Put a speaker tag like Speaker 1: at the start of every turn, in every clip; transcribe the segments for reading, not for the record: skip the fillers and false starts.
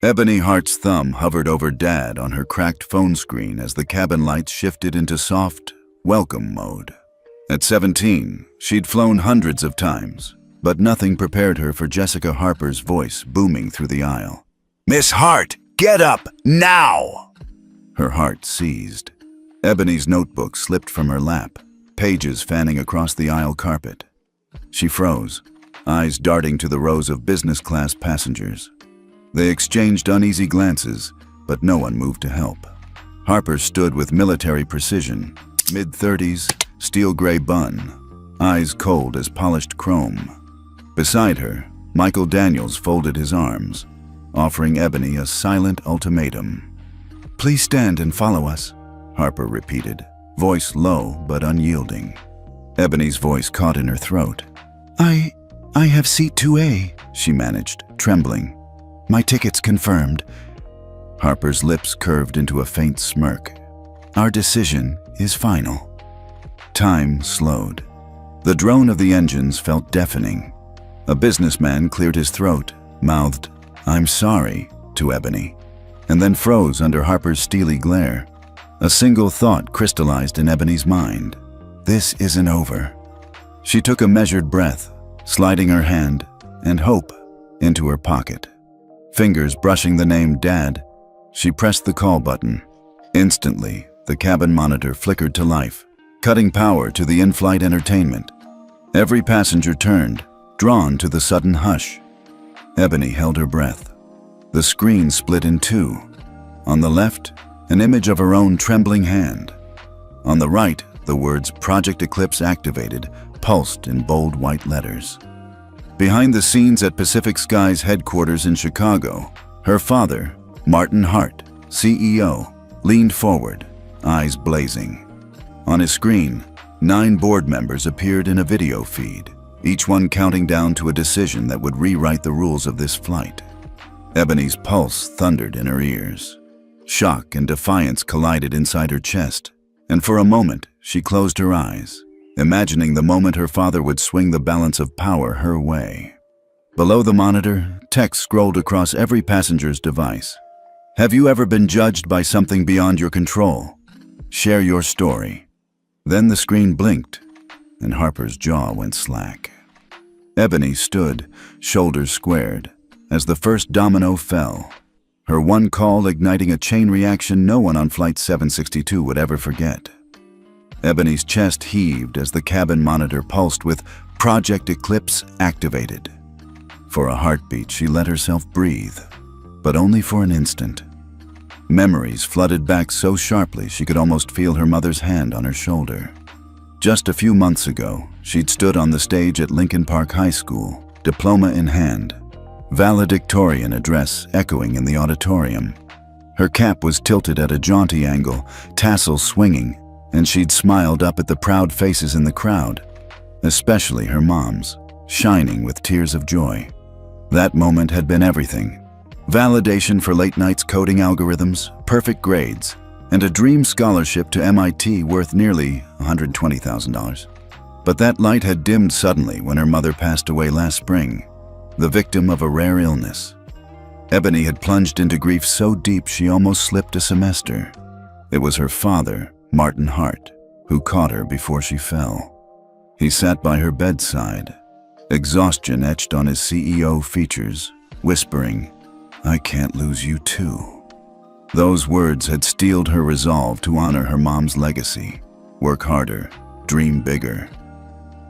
Speaker 1: Ebony Hart's thumb hovered over Dad on her cracked phone screen as the cabin lights shifted into soft, welcome mode. At 17, she'd flown hundreds of times, but nothing prepared her for Jessica Harper's voice booming through the aisle. "Miss Hart, get up, now!" Her heart seized. Ebony's notebook slipped from her lap, pages fanning across the aisle carpet. She froze, eyes darting to the rows of business-class passengers. They exchanged uneasy glances, but no one moved to help. Harper stood with military precision, mid-30s, steel-gray bun, eyes cold as polished chrome. Beside her, Michael Daniels folded his arms, offering Ebony a silent ultimatum. "Please stand and follow us," Harper repeated, voice low but unyielding. Ebony's voice caught in her throat. I have seat 2A, she managed, trembling. "My ticket's confirmed." Harper's lips curved into a faint smirk. "Our decision is final." Time slowed. The drone of the engines felt deafening. A businessman cleared his throat, mouthed, "I'm sorry," to Ebony, and then froze under Harper's steely glare. A single thought crystallized in Ebony's mind. This isn't over. She took a measured breath, sliding her hand, and hope, into her pocket. Fingers brushing the name Dad, she pressed the call button. Instantly, the cabin monitor flickered to life, cutting power to the in-flight entertainment. Every passenger turned, drawn to the sudden hush. Ebony held her breath. The screen split in two. On the left, an image of her own trembling hand. On the right, the words "Project Eclipse activated" pulsed in bold white letters. Behind the scenes at Pacific Sky's headquarters in Chicago, her father, Martin Hart, CEO, leaned forward, eyes blazing. On his screen, 9 board members appeared in a video feed, each one counting down to a decision that would rewrite the rules of this flight. Ebony's pulse thundered in her ears. Shock and defiance collided inside her chest, and for a moment, she closed her eyes, imagining the moment her father would swing the balance of power her way. Below the monitor, text scrolled across every passenger's device. "Have you ever been judged by something beyond your control? Share your story." Then the screen blinked, and Harper's jaw went slack. Ebony stood, shoulders squared, as the first domino fell, her one call igniting a chain reaction no one on Flight 762 would ever forget. Ebony's chest heaved as the cabin monitor pulsed with "Project Eclipse activated." For a heartbeat, she let herself breathe, but only for an instant. Memories flooded back so sharply she could almost feel her mother's hand on her shoulder. Just a few months ago, she'd stood on the stage at Lincoln Park High School, diploma in hand, valedictorian address echoing in the auditorium. Her cap was tilted at a jaunty angle, tassels swinging, and she'd smiled up at the proud faces in the crowd, especially her mom's, shining with tears of joy. That moment had been everything. Validation for late nights coding algorithms, perfect grades, and a dream scholarship to MIT worth nearly $120,000. But that light had dimmed suddenly when her mother passed away last spring, the victim of a rare illness. Ebony had plunged into grief so deep she almost slipped a semester. It was her father, Martin Hart, who caught her before she fell. He sat by her bedside, exhaustion etched on his CEO features, whispering, "I can't lose you too." Those words had steeled her resolve to honor her mom's legacy, work harder, dream bigger.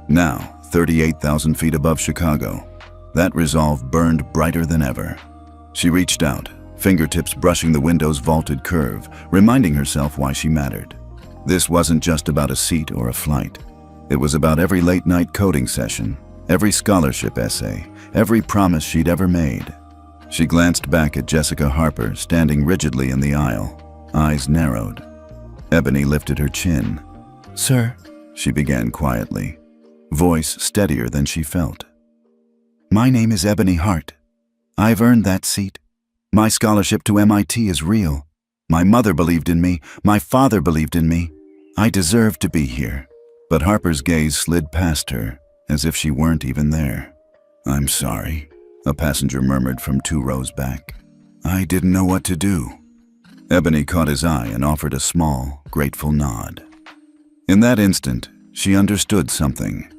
Speaker 1: Now, 38,000 feet above Chicago, that resolve burned brighter than ever. She reached out, fingertips brushing the window's vaulted curve, reminding herself why she mattered. This wasn't just about a seat or a flight. It was about every late-night coding session, every scholarship essay, every promise she'd ever made. She glanced back at Jessica Harper, standing rigidly in the aisle, eyes narrowed. Ebony lifted her chin. "Sir," she began quietly, voice steadier than she felt. "My name is Ebony Hart. I've earned that seat. My scholarship to MIT is real. My mother believed in me. My father believed in me. I deserve to be here." But Harper's gaze slid past her, as if she weren't even there. "I'm sorry," a passenger murmured from 2 rows back. I didn't know what to do. Ebony caught his eye and offered a small, grateful nod. In that instant, she understood something.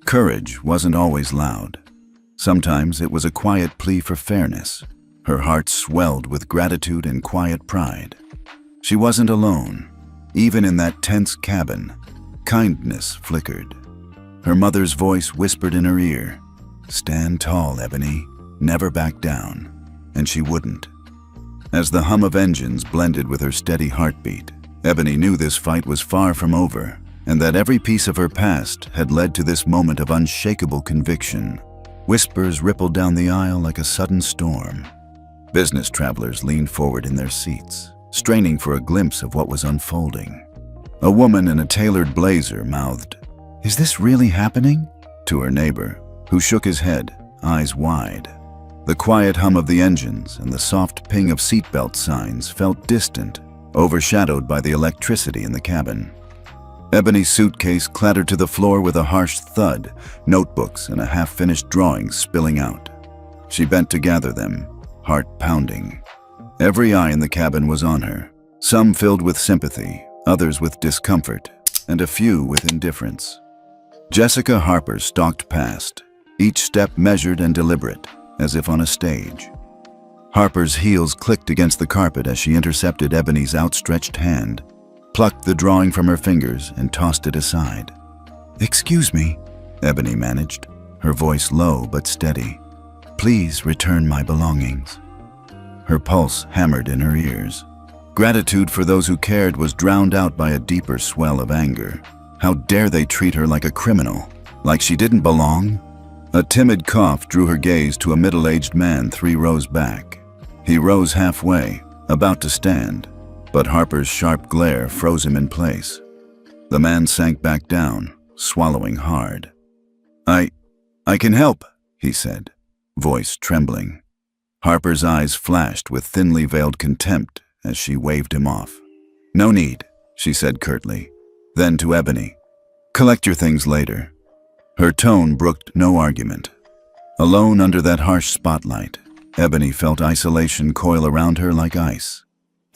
Speaker 1: Courage wasn't always loud. Sometimes it was a quiet plea for fairness. Her heart swelled with gratitude and quiet pride. She wasn't alone. Even in that tense cabin, kindness flickered. Her mother's voice whispered in her ear, "Stand tall, Ebony, never back down." And she wouldn't. As the hum of engines blended with her steady heartbeat, Ebony knew this fight was far from over, and that every piece of her past had led to this moment of unshakable conviction. Whispers rippled down the aisle like a sudden storm. Business travelers leaned forward in their seats, straining for a glimpse of what was unfolding. A woman in a tailored blazer mouthed, "Is this really happening?" to her neighbor, who shook his head, eyes wide. The quiet hum of the engines and the soft ping of seatbelt signs felt distant, overshadowed by the electricity in the cabin. Ebony's suitcase clattered to the floor with a harsh thud, notebooks and a half-finished drawing spilling out. She bent to gather them, heart pounding. Every eye in the cabin was on her, some filled with sympathy, others with discomfort, and a few with indifference. Jessica Harper stalked past, each step measured and deliberate, as if on a stage. Harper's heels clicked against the carpet as she intercepted Ebony's outstretched hand, plucked the drawing from her fingers, and tossed it aside. "Excuse me," Ebony managed, her voice low but steady. "Please return my belongings." Her pulse hammered in her ears. Gratitude for those who cared was drowned out by a deeper swell of anger. How dare they treat her like a criminal, like she didn't belong? A timid cough drew her gaze to a middle-aged man 3 rows back. He rose halfway, about to stand, but Harper's sharp glare froze him in place. The man sank back down, swallowing hard. I can help," he said, voice trembling. Harper's eyes flashed with thinly veiled contempt as she waved him off. "No need," she said curtly. Then to Ebony, "Collect your things later." Her tone brooked no argument. Alone under that harsh spotlight, Ebony felt isolation coil around her like ice.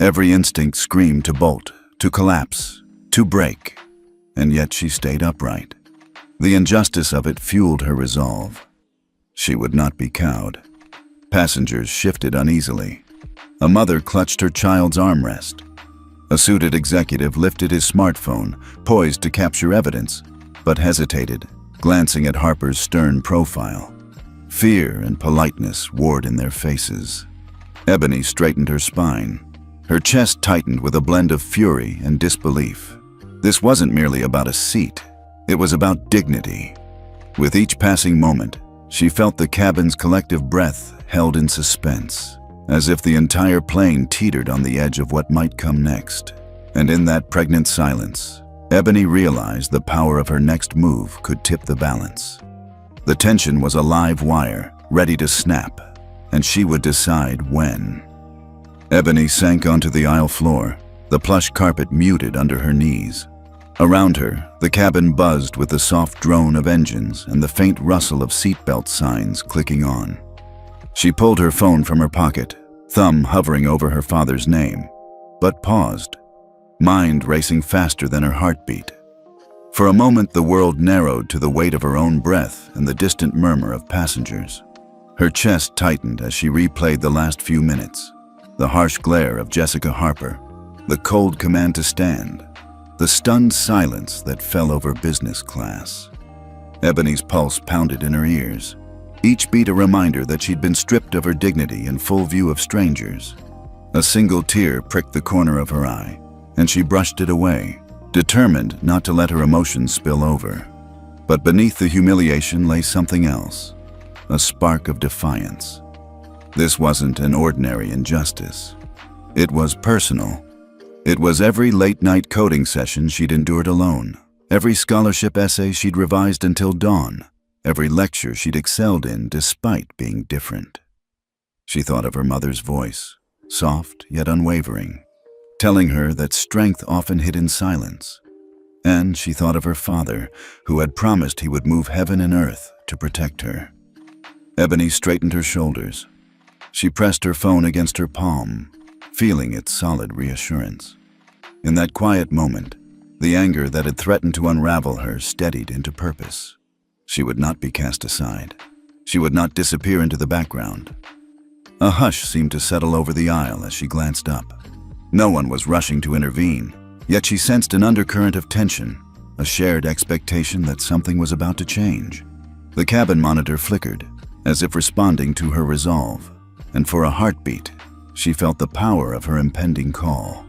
Speaker 1: Every instinct screamed to bolt, to collapse, to break, and yet she stayed upright. The injustice of it fueled her resolve. She would not be cowed. Passengers shifted uneasily. A mother clutched her child's armrest. A suited executive lifted his smartphone, poised to capture evidence, but hesitated, glancing at Harper's stern profile. Fear and politeness warred in their faces. Ebony straightened her spine. Her chest tightened with a blend of fury and disbelief. This wasn't merely about a seat. It was about dignity. With each passing moment, she felt the cabin's collective breath held in suspense, as if the entire plane teetered on the edge of what might come next. And in that pregnant silence, Ebony realized the power of her next move could tip the balance. The tension was a live wire, ready to snap, and she would decide when. Ebony sank onto the aisle floor, the plush carpet muted under her knees. Around her, the cabin buzzed with the soft drone of engines and the faint rustle of seatbelt signs clicking on. She pulled her phone from her pocket, thumb hovering over her father's name, but paused, mind racing faster than her heartbeat. For a moment, the world narrowed to the weight of her own breath and the distant murmur of passengers. Her chest tightened as she replayed the last few minutes. The harsh glare of Jessica Harper, the cold command to stand, the stunned silence that fell over business class. Ebony's pulse pounded in her ears, each beat a reminder that she'd been stripped of her dignity in full view of strangers. A single tear pricked the corner of her eye, and she brushed it away, determined not to let her emotions spill over. But beneath the humiliation lay something else, a spark of defiance. This wasn't an ordinary injustice. It was personal. It was every late-night coding session she'd endured alone, every scholarship essay she'd revised until dawn, every lecture she'd excelled in despite being different. She thought of her mother's voice, soft yet unwavering, telling her that strength often hid in silence. And she thought of her father, who had promised he would move heaven and earth to protect her. Ebony straightened her shoulders. She pressed her phone against her palm, feeling its solid reassurance. In that quiet moment, the anger that had threatened to unravel her steadied into purpose. She would not be cast aside. She would not disappear into the background. A hush seemed to settle over the aisle as she glanced up. No one was rushing to intervene, yet she sensed an undercurrent of tension, a shared expectation that something was about to change. The cabin monitor flickered, as if responding to her resolve, and for a heartbeat, she felt the power of her impending call.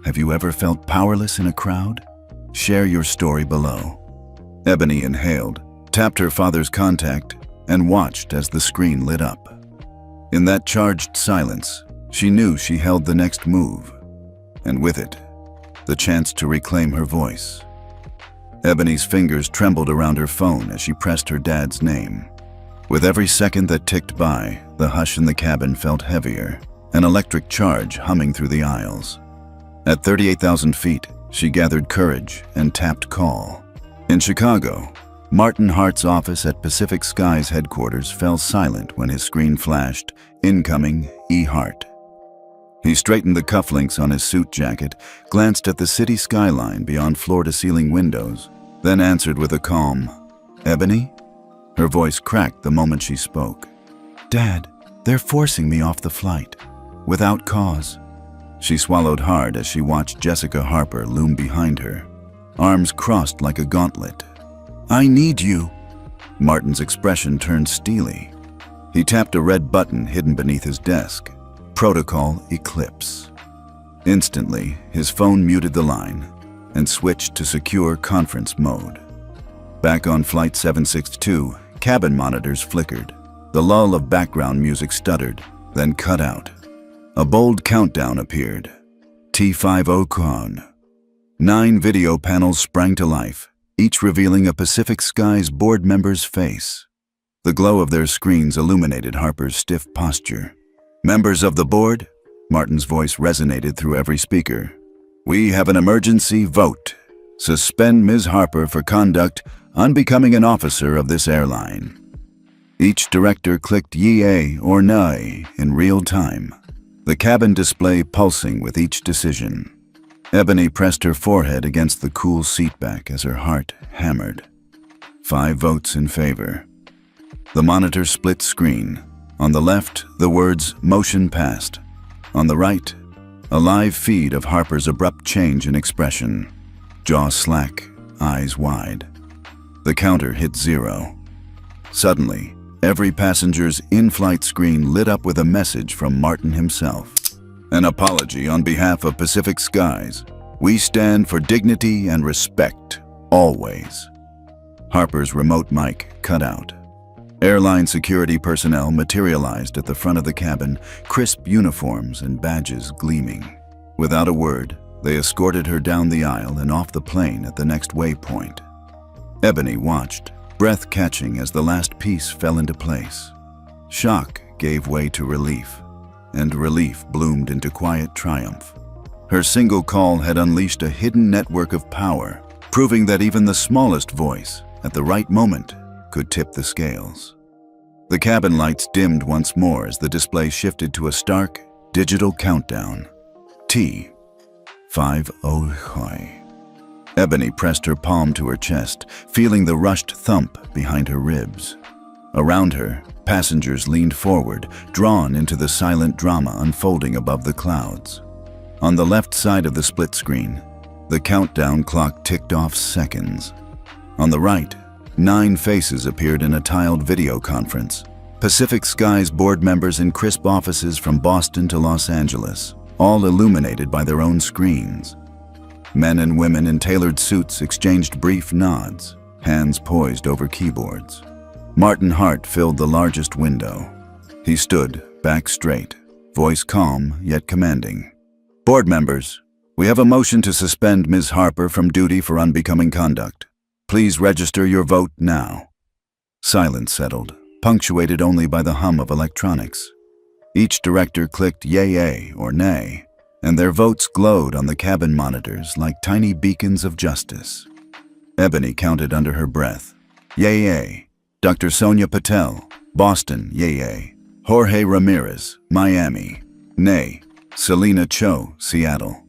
Speaker 1: Have you ever felt powerless in a crowd? Share your story below. Ebony inhaled, tapped her father's contact, and watched as the screen lit up. In that charged silence, she knew she held the next move, and with it, the chance to reclaim her voice. Ebony's fingers trembled around her phone as she pressed her dad's name. With every second that ticked by, the hush in the cabin felt heavier, an electric charge humming through the aisles. At 38,000 feet, she gathered courage and tapped call. In Chicago, Martin Hart's office at Pacific Sky's headquarters fell silent when his screen flashed, "Incoming, E. Hart." He straightened the cufflinks on his suit jacket, glanced at the city skyline beyond floor-to-ceiling windows, then answered with a calm, "Ebony?" Her voice cracked the moment she spoke. "Dad, they're forcing me off the flight, without cause." She swallowed hard as she watched Jessica Harper loom behind her, arms crossed like a gauntlet. "I need you." Martin's expression turned steely. He tapped a red button hidden beneath his desk. Protocol Eclipse. Instantly, his phone muted the line and switched to secure conference mode. Back on Flight 762, cabin monitors flickered. The lull of background music stuttered, then cut out. A bold countdown appeared. T50 Con. 9 video panels sprang to life, each revealing a Pacific Sky's board member's face. The glow of their screens illuminated Harper's stiff posture. "Members of the board," Martin's voice resonated through every speaker. "We have an emergency vote. Suspend Ms. Harper for conduct unbecoming an officer of this airline." Each director clicked yea or nay in real time, the cabin display pulsing with each decision. Ebony pressed her forehead against the cool seatback as her heart hammered. 5 votes in favor. The monitor split screen. On the left, the words "Motion passed." On the right, a live feed of Harper's abrupt change in expression. Jaw slack, eyes wide. The counter hit 0. Suddenly, every passenger's in-flight screen lit up with a message from Martin himself. "An apology on behalf of Pacific Skies. We stand for dignity and respect, always." Harper's remote mic cut out. Airline security personnel materialized at the front of the cabin, crisp uniforms and badges gleaming. Without a word, they escorted her down the aisle and off the plane at the next waypoint. Ebony watched, breath catching as the last piece fell into place. Shock gave way to relief, and relief bloomed into quiet triumph. Her single call had unleashed a hidden network of power, proving that even the smallest voice, at the right moment, could tip the scales. The cabin lights dimmed once more as the display shifted to a stark, digital countdown. T50. Ebony pressed her palm to her chest, feeling the rushed thump behind her ribs. Around her, passengers leaned forward, drawn into the silent drama unfolding above the clouds. On the left side of the split screen, the countdown clock ticked off seconds. On the right, 9 faces appeared in a tiled video conference. Pacific Sky's board members in crisp offices from Boston to Los Angeles, all illuminated by their own screens. Men and women in tailored suits exchanged brief nods, hands poised over keyboards. Martin Hart filled the largest window. He stood, back straight, voice calm yet commanding. "Board members, we have a motion to suspend Ms. Harper from duty for unbecoming conduct. Please register your vote now." Silence settled, punctuated only by the hum of electronics. Each director clicked yea or nay, and their votes glowed on the cabin monitors like tiny beacons of justice. Ebony counted under her breath. Yea. Dr. Sonia Patel, Boston, yea. Jorge Ramirez, Miami. Nay, Selena Cho, Seattle.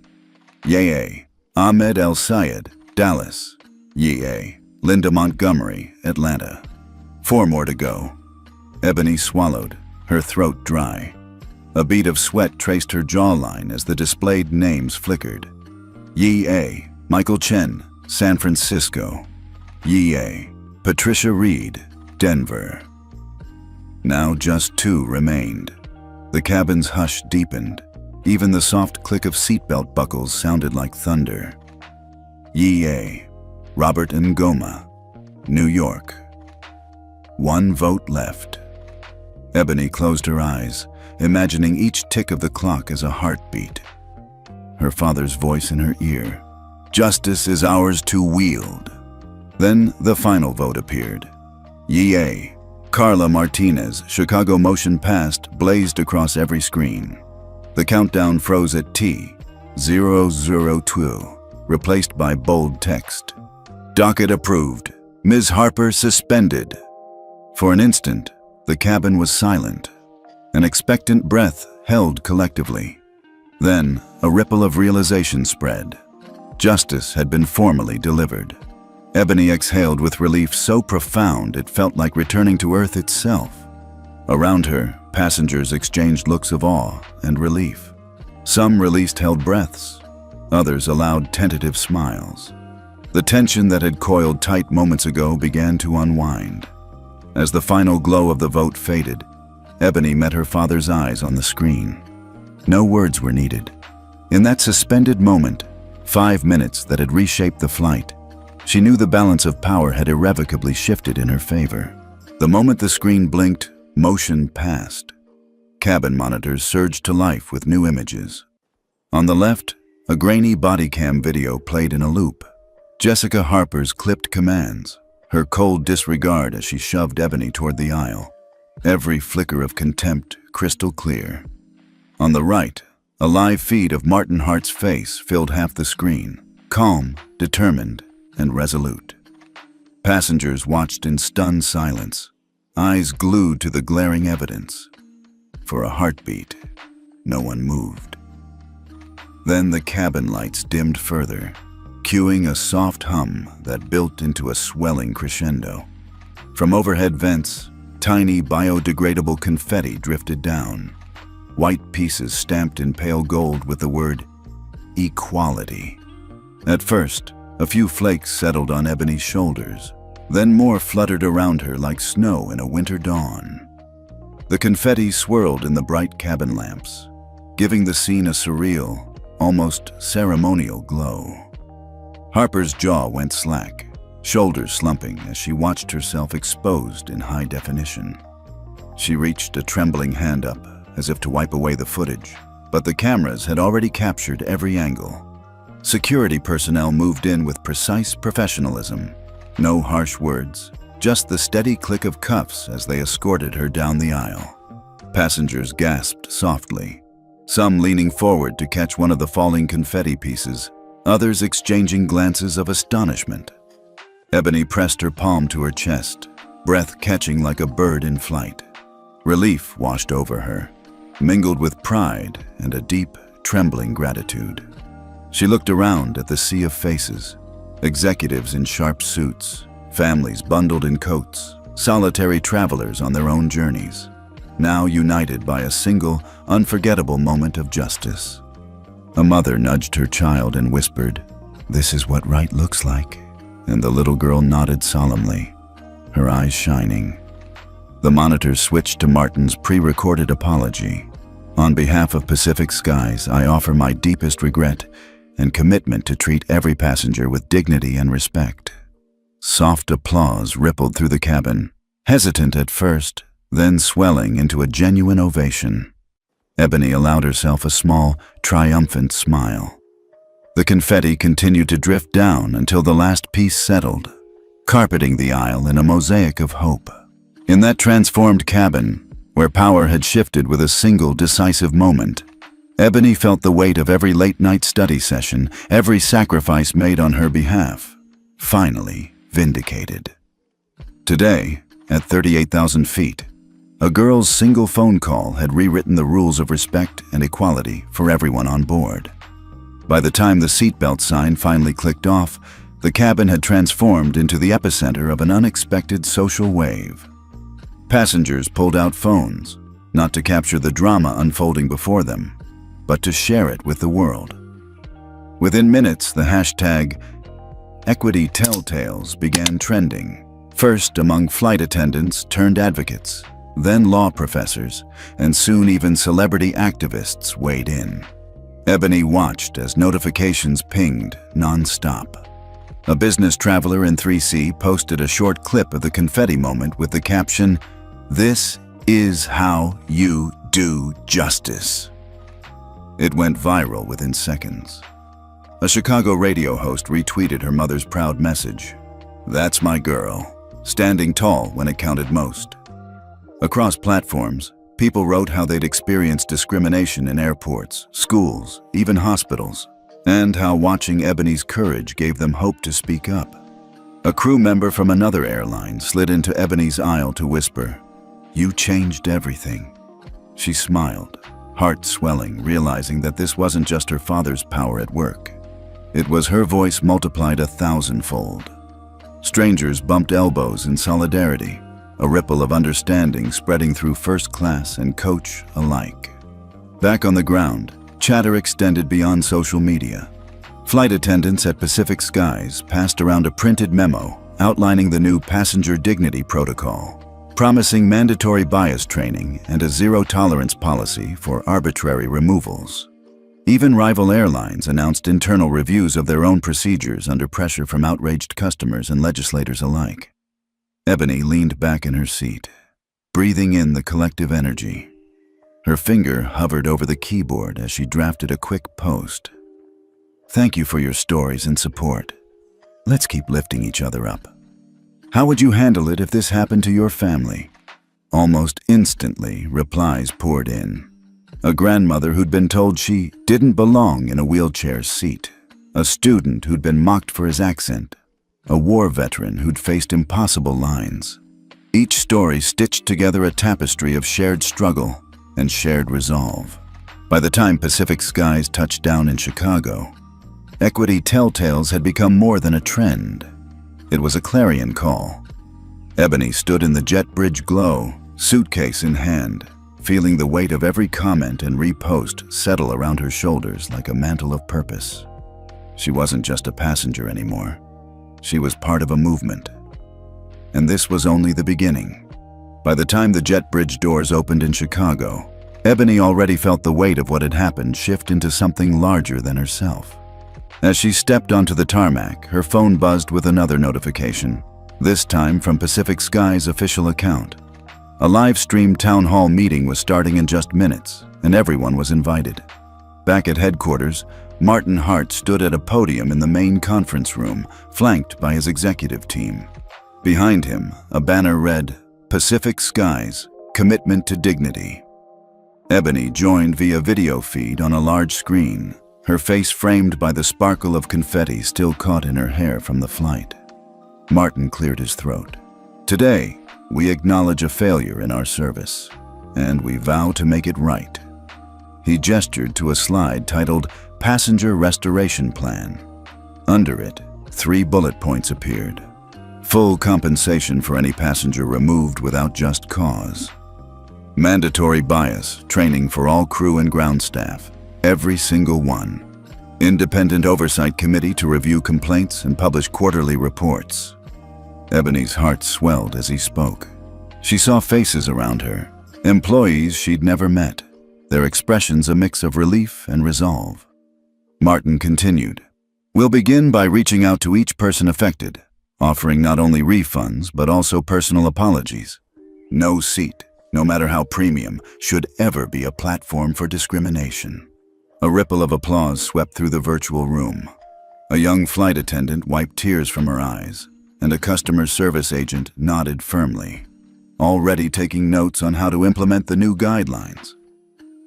Speaker 1: Yea, Ahmed El Sayed, Dallas. Yea, Linda Montgomery, Atlanta. 4 more to go. Ebony swallowed, her throat dry. A bead of sweat traced her jawline as the displayed names flickered. Yea, Michael Chen, San Francisco. Yea, Patricia Reed, Denver. Now just 2 remained. The cabin's hush deepened. Even the soft click of seatbelt buckles sounded like thunder. Yea, Robert Ngoma, New York. 1 vote left. Ebony closed her eyes, imagining each tick of the clock as a heartbeat. Her father's voice in her ear. Justice is ours to wield. Then the final vote appeared. Yea, Carla Martinez, Chicago motion passed, blazed across every screen. The countdown froze at T002, replaced by bold text. Docket approved. Ms. Harper suspended. For an instant, the cabin was silent. An expectant breath held collectively. Then, a ripple of realization spread. Justice had been formally delivered. Ebony exhaled with relief so profound it felt like returning to Earth itself. Around her, passengers exchanged looks of awe and relief. Some released held breaths. Others allowed tentative smiles. The tension that had coiled tight moments ago began to unwind. As the final glow of the vote faded, Ebony met her father's eyes on the screen. No words were needed. In that suspended moment, 5 minutes that had reshaped the flight, she knew the balance of power had irrevocably shifted in her favor. The moment the screen blinked, motion passed. Cabin monitors surged to life with new images. On the left, a grainy body cam video played in a loop. Jessica Harper's clipped commands, her cold disregard as she shoved Ebony toward the aisle. Every flicker of contempt crystal clear. On the right, a live feed of Martin Hart's face filled half the screen, calm, determined, and resolute. Passengers watched in stunned silence, eyes glued to the glaring evidence. For a heartbeat, no one moved. Then the cabin lights dimmed further, cueing a soft hum that built into a swelling crescendo. From overhead vents, tiny biodegradable confetti drifted down, white pieces stamped in pale gold with the word equality. At first, a few flakes settled on Ebony's shoulders, then more fluttered around her like snow in a winter dawn. The confetti swirled in the bright cabin lamps, giving the scene a surreal, almost ceremonial glow. Harper's jaw went slack, shoulders slumping as she watched herself exposed in high definition. She reached a trembling hand up as if to wipe away the footage, but the cameras had already captured every angle. Security personnel moved in with precise professionalism. No harsh words, just the steady click of cuffs as they escorted her down the aisle. Passengers gasped softly, some leaning forward to catch one of the falling confetti pieces, others exchanging glances of astonishment. Ebony pressed her palm to her chest, breath catching like a bird in flight. Relief washed over her, mingled with pride and a deep, trembling gratitude. She looked around at the sea of faces, executives in sharp suits, families bundled in coats, solitary travelers on their own journeys, now united by a single, unforgettable moment of justice. A mother nudged her child and whispered, "This is what right looks like," and the little girl nodded solemnly, her eyes shining. The monitor switched to Martin's pre-recorded apology. "On behalf of Pacific Skies, I offer my deepest regret and commitment to treat every passenger with dignity and respect." Soft applause rippled through the cabin, hesitant at first, then swelling into a genuine ovation. Ebony allowed herself a small, triumphant smile. The confetti continued to drift down until the last piece settled, carpeting the aisle in a mosaic of hope. In that transformed cabin, where power had shifted with a single decisive moment, Ebony felt the weight of every late-night study session, every sacrifice made on her behalf, finally vindicated. Today, at 38,000 feet, A girl's single phone call had rewritten the rules of respect and equality for everyone on board. By the time the seatbelt sign finally clicked off, the cabin had transformed into the epicenter of an unexpected social wave. Passengers pulled out phones, not to capture the drama unfolding before them, but to share it with the world. Within minutes, the hashtag Equity Telltales began trending, first among flight attendants turned advocates, then law professors, and soon even celebrity activists weighed in. Ebony watched as notifications pinged non-stop. A business traveler in 3C posted a short clip of the confetti moment with the caption, "This is how you do justice." It went viral within seconds. A Chicago radio host retweeted her mother's proud message, "That's my girl," standing tall when it counted most. Across platforms, people wrote how they'd experienced discrimination in airports, schools, even hospitals, and how watching Ebony's courage gave them hope to speak up. A crew member from another airline slid into Ebony's aisle to whisper, "You changed everything." She smiled, heart swelling, realizing that this wasn't just her father's power at work. It was her voice multiplied 1,000-fold. Strangers bumped elbows in solidarity, a ripple of understanding spreading through first class and coach alike. Back on the ground, chatter extended beyond social media. Flight attendants at Pacific Skies passed around a printed memo outlining the new passenger dignity protocol, promising mandatory bias training and a zero-tolerance policy for arbitrary removals. Even rival airlines announced internal reviews of their own procedures under pressure from outraged customers and legislators alike. Ebony leaned back in her seat, breathing in the collective energy. Her finger hovered over the keyboard as she drafted a quick post. "Thank you for your stories and support. Let's keep lifting each other up. How would you handle it if this happened to your family?" Almost instantly, replies poured in. A grandmother who'd been told she didn't belong in a wheelchair seat. A student who'd been mocked for his accent. A war veteran who'd faced impossible lines. Each story stitched together a tapestry of shared struggle and shared resolve. By the time Pacific Skies touched down in Chicago, Equity Telltales had become more than a trend. It was a clarion call. Ebony stood in the jet bridge glow, suitcase in hand, feeling the weight of every comment and repost settle around her shoulders like a mantle of purpose. She wasn't just a passenger anymore. She was part of a movement. And this was only the beginning. By the time the jet bridge doors opened in Chicago, Ebony already felt the weight of what had happened shift into something larger than herself. As she stepped onto the tarmac, her phone buzzed with another notification, this time from Pacific Skies' official account. A live-streamed town hall meeting was starting in just minutes, and everyone was invited. Back at headquarters, Martin Hart stood at a podium in the main conference room, flanked by his executive team. Behind him, a banner read, "Pacific Skies, Commitment to Dignity." Ebony joined via video feed on a large screen, her face framed by the sparkle of confetti still caught in her hair from the flight. Martin cleared his throat. "Today, we acknowledge a failure in our service, and we vow to make it right." He gestured to a slide titled Passenger Restoration Plan. Under it, 3 bullet points appeared. Full compensation for any passenger removed without just cause. Mandatory bias training for all crew and ground staff, every single one. Independent oversight committee to review complaints and publish quarterly reports. Ebony's heart swelled as he spoke. She saw faces around her, employees she'd never met, their expressions a mix of relief and resolve. Martin continued, "We'll begin by reaching out to each person affected, offering not only refunds but also personal apologies. No seat, no matter how premium, should ever be a platform for discrimination." A ripple of applause swept through the virtual room. A young flight attendant wiped tears from her eyes, and a customer service agent nodded firmly, already taking notes on how to implement the new guidelines.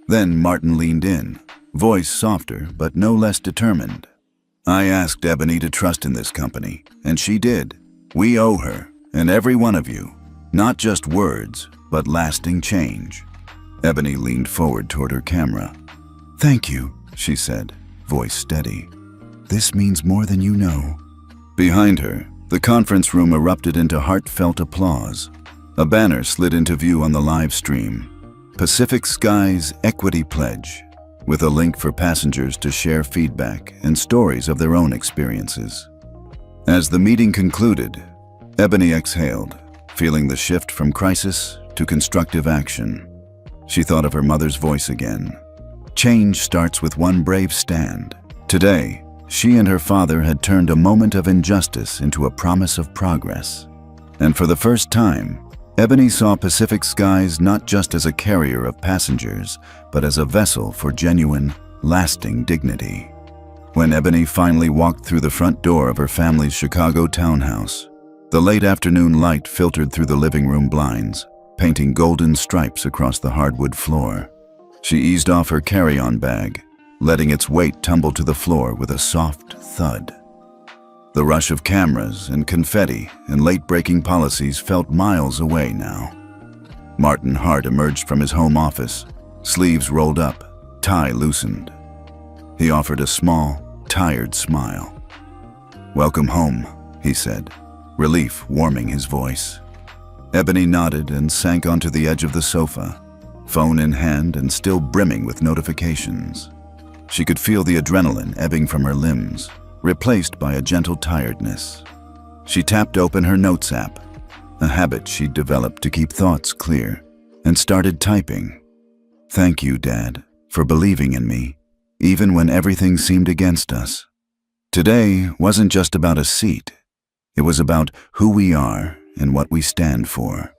Speaker 1: Then Martin leaned in, voice softer but no less determined. "I asked Ebony to trust in this company, and she did. We owe her, and every one of you, not just words, but lasting change. Ebony leaned forward toward her camera. "Thank you," she said, voice steady. "This means more than you know." Behind her, the conference room erupted into heartfelt applause. A banner slid into view on the live stream. Pacific Skies Equity Pledge, with a link for passengers to share feedback and stories of their own experiences. As the meeting concluded, Ebony exhaled, feeling the shift from crisis to constructive action. She thought of her mother's voice again. Change starts with one brave stand. Today, she and her father had turned a moment of injustice into a promise of progress. And for the first time, Ebony saw Pacific Skies not just as a carrier of passengers, but as a vessel for genuine, lasting dignity. When Ebony finally walked through the front door of her family's Chicago townhouse, the late afternoon light filtered through the living room blinds, painting golden stripes across the hardwood floor. She eased off her carry-on bag, letting its weight tumble to the floor with a soft thud. The rush of cameras and confetti and late-breaking policies felt miles away now. Martin Hart emerged from his home office, sleeves rolled up, tie loosened. He offered a small, tired smile. "Welcome home," he said, relief warming his voice. Ebony nodded and sank onto the edge of the sofa, phone in hand and still brimming with notifications. She could feel the adrenaline ebbing from her limbs, replaced by a gentle tiredness. She tapped open her notes app, a habit she'd developed to keep thoughts clear, and started typing. "Thank you, Dad, for believing in me, even when everything seemed against us. Today wasn't just about a seat. It was about who we are and what we stand for.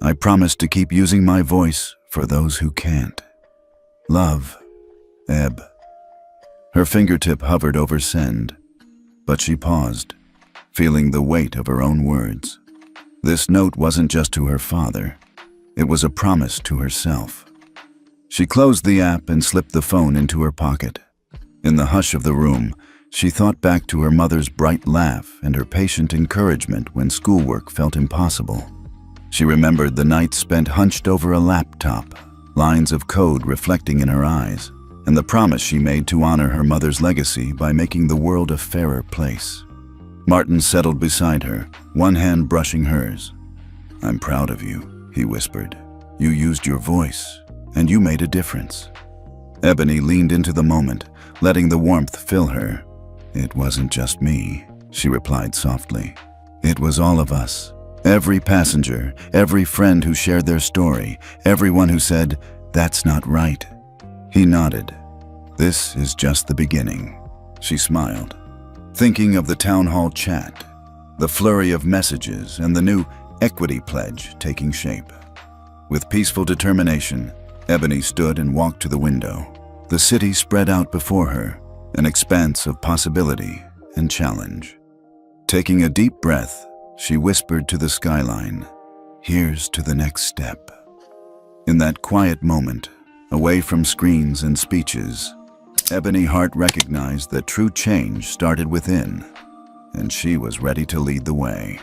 Speaker 1: I promise to keep using my voice for those who can't. Love, Eb." Her fingertip hovered over send, but she paused, feeling the weight of her own words. This note wasn't just to her father. It was a promise to herself. She closed the app and slipped the phone into her pocket. In the hush of the room, she thought back to her mother's bright laugh and her patient encouragement when schoolwork felt impossible. She remembered the nights spent hunched over a laptop, lines of code reflecting in her eyes, and the promise she made to honor her mother's legacy by making the world a fairer place. Martin settled beside her, one hand brushing hers. "I'm proud of you," he whispered. "You used your voice, and you made a difference." Ebony leaned into the moment, letting the warmth fill her. "It wasn't just me," she replied softly. "It was all of us. Every passenger, every friend who shared their story, everyone who said, 'That's not right.'" He nodded. "This is just the beginning," she smiled, thinking of the town hall chat, the flurry of messages, and the new equity pledge taking shape. With peaceful determination, Ebony stood and walked to the window. The city spread out before her, an expanse of possibility and challenge. Taking a deep breath, she whispered to the skyline, "Here's to the next step." In that quiet moment, away from screens and speeches, Ebony Hart recognized that true change started within, and she was ready to lead the way.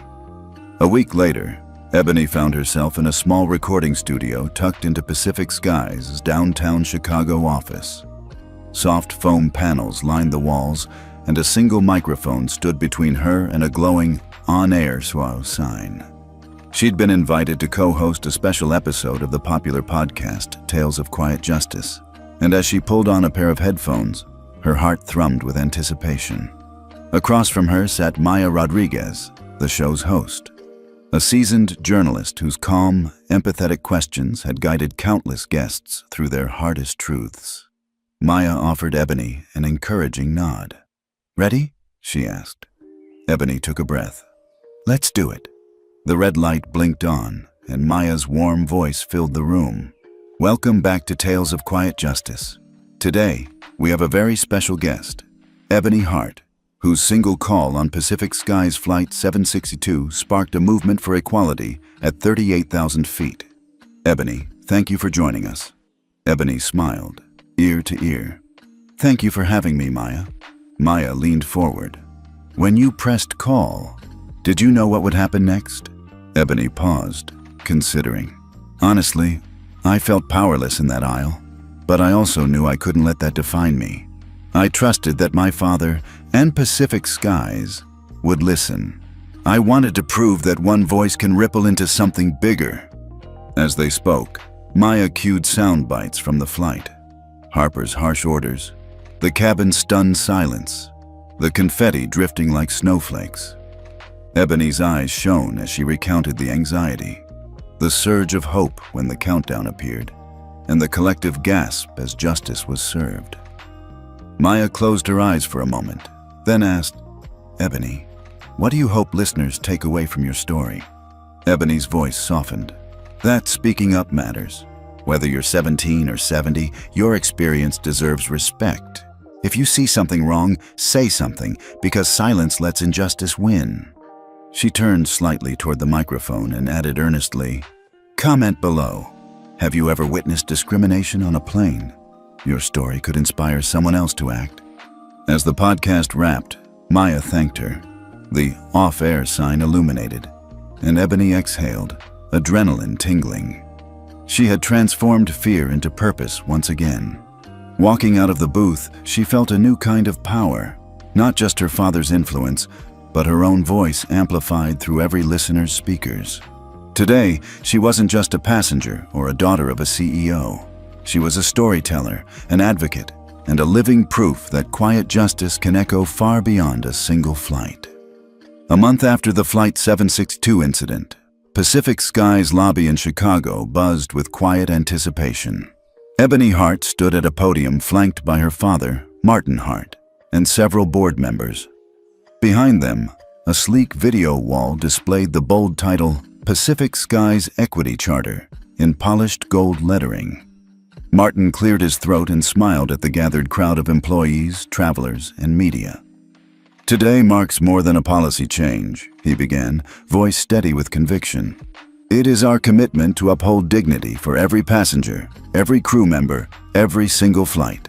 Speaker 1: A week later, Ebony found herself in a small recording studio tucked into Pacific Skies' downtown Chicago office. Soft foam panels lined the walls, and a single microphone stood between her and a glowing on-air sign. She'd been invited to co-host a special episode of the popular podcast, Tales of Quiet Justice, and as she pulled on a pair of headphones, her heart thrummed with anticipation. Across from her sat Maya Rodriguez, the show's host, a seasoned journalist whose calm, empathetic questions had guided countless guests through their hardest truths. Maya offered Ebony an encouraging nod. "Ready?" she asked. Ebony took a breath. "Let's do it." The red light blinked on, and Maya's warm voice filled the room. "Welcome back to Tales of Quiet Justice. Today, we have a very special guest, Ebony Hart, whose single call on Pacific Skies Flight 762 sparked a movement for equality at 38,000 feet. Ebony, thank you for joining us." Ebony smiled, ear to ear. "Thank you for having me, Maya." Maya leaned forward. "When you pressed call, did you know what would happen next?" Ebony paused, considering. Honestly, I felt powerless in that aisle, but I also knew I couldn't let that define me. I trusted that my father and Pacific Skies would listen. I wanted to prove that one voice can ripple into something bigger. As they spoke, Maya cued sound bites from the flight. Harper's harsh orders, the cabin's stunned silence, the confetti drifting like snowflakes. Ebony's eyes shone as she recounted the anxiety, the surge of hope when the countdown appeared, and the collective gasp as justice was served. Maya closed her eyes for a moment, then asked, "Ebony, what do you hope listeners take away from your story?" Ebony's voice softened. "That speaking up matters. Whether you're 17 or 70, your experience deserves respect. If you see something wrong, say something, because silence lets injustice win." She turned slightly toward the microphone and added earnestly, "Comment below. Have you ever witnessed discrimination on a plane? Your story could inspire someone else to act." As the podcast wrapped, Maya thanked her. The off-air sign illuminated, and Ebony exhaled, adrenaline tingling. She had transformed fear into purpose once again. Walking out of the booth, she felt a new kind of power, not just her father's influence, but her own voice amplified through every listener's speakers. Today, she wasn't just a passenger or a daughter of a CEO. She was a storyteller, an advocate, and a living proof that quiet justice can echo far beyond a single flight. A month after the Flight 762 incident, Pacific Skies lobby in Chicago buzzed with quiet anticipation. Ebony Hart stood at a podium flanked by her father, Martin Hart, and several board members. Behind them, a sleek video wall displayed the bold title, Pacific Skies Equity Charter, in polished gold lettering. Martin cleared his throat and smiled at the gathered crowd of employees, travelers, and media. "Today marks more than a policy change," he began, voice steady with conviction. "It is our commitment to uphold dignity for every passenger, every crew member, every single flight."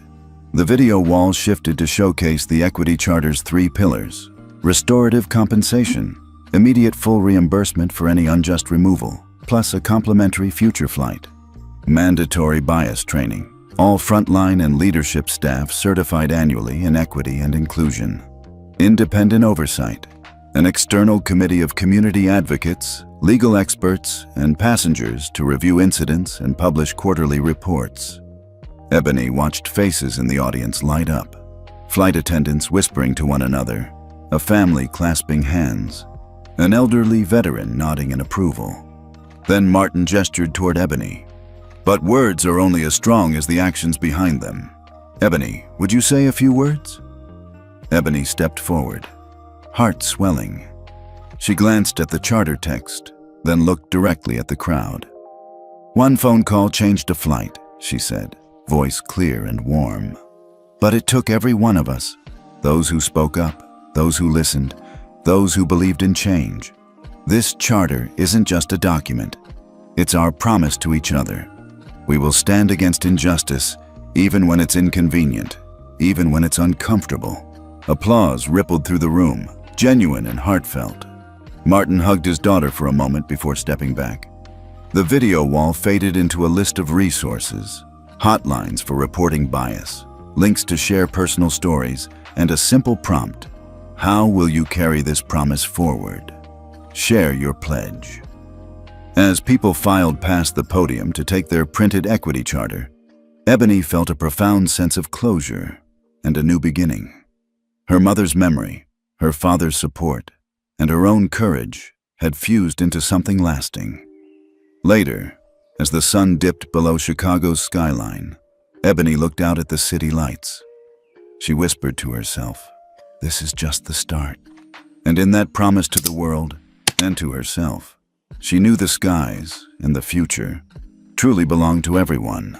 Speaker 1: The video wall shifted to showcase the Equity Charter's 3 pillars: restorative compensation, immediate full reimbursement for any unjust removal, plus a complimentary future flight; mandatory bias training, all frontline and leadership staff certified annually in equity and inclusion; independent oversight, an external committee of community advocates, legal experts, and passengers to review incidents and publish quarterly reports. Ebony watched faces in the audience light up, flight attendants whispering to one another, a family clasping hands, an elderly veteran nodding in approval. Then Martin gestured toward Ebony. "But words are only as strong as the actions behind them. Ebony, would you say a few words?" Ebony stepped forward, heart swelling. She glanced at the charter text, then looked directly at the crowd. "One phone call changed a flight," she said, voice clear and warm. "But it took every one of us, those who spoke up, those who listened, those who believed in change. This charter isn't just a document. It's our promise to each other. We will stand against injustice, even when it's inconvenient, even when it's uncomfortable." Applause rippled through the room, genuine and heartfelt. Martin hugged his daughter for a moment before stepping back. The video wall faded into a list of resources, hotlines for reporting bias, links to share personal stories, and a simple prompt: how will you carry this promise forward? Share your pledge. As people filed past the podium to take their printed equity charter, Ebony felt a profound sense of closure and a new beginning. Her mother's memory, her father's support, and her own courage had fused into something lasting. Later, as the sun dipped below Chicago's skyline, Ebony looked out at the city lights. She whispered to herself, "This is just the start." And in that promise to the world and to herself, she knew the skies and the future truly belonged to everyone.